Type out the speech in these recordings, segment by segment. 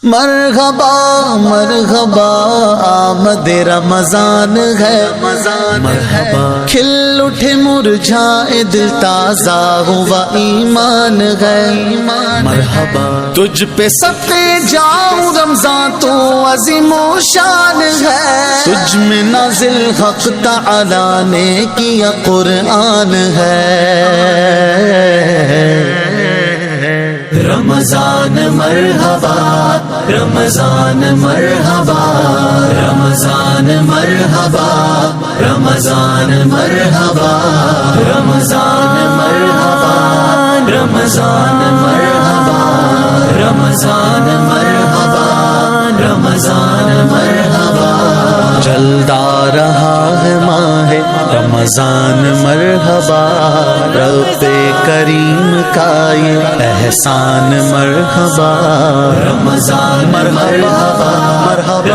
مرحبا مرحبا آمد رمضان ہے، مرحبا کھل اٹھے مرجھائے دل تازہ ہوا ایمان ہے، مرحبا تجھ پہ صدقے جاؤں رمضان تو عظیم و شان ہے، تجھ میں نازل حق تعالی نے کیا قرآن ہے۔ رمضان مرحبا رمضان مرحبا رمضان مرحبا رمضان مرحبا رمضان مرحبا رمضان مرحبا رمضان مرحبا رمضان مرحبا چلتا رہا ہے ماہ رمضان مرحبا، رب کریم کا یہ احسان مرحبا، رمضان مرحبا مرحبا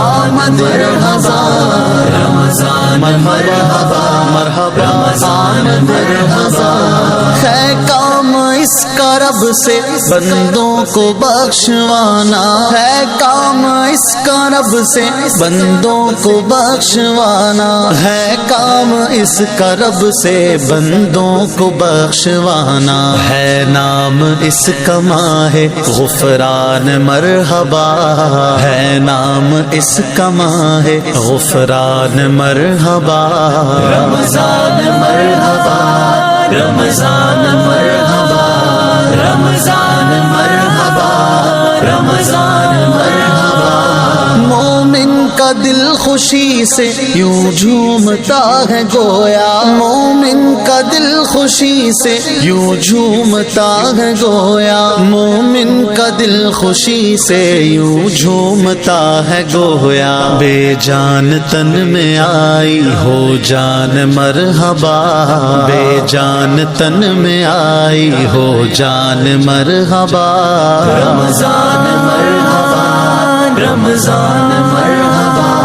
آمد رمضان رمضان مرحبا مرحبا رمضان مرحبا، ہے کام اس کا رب سے بندوں کو بخشوانا، ہے کام اس کا رب سے بندوں کو بخشوانا، ہے کام اس کا رب سے بندوں کو بخشوانا، ہے نام اس کا ماہ غفران مرحبا، ہے نام اس کا ماہ غفران مرحبا، رمضان مرحبا رمضان مرحبا رمضان مرحبا رمضان مرحبا، مومن کا دل خوشی سے یوں جھومتا ہے گویا، مومن کا دل خوشی سے یوں جھومتا ہے گویا، مومن کا دل خوشی سے یوں جھومتا ہے گویا، بے جان تن میں آئی ہو جان مرحبا، بے جان تن میں آئی ہو جان مرحبا، رمضان مرحبا رمضان مرحبا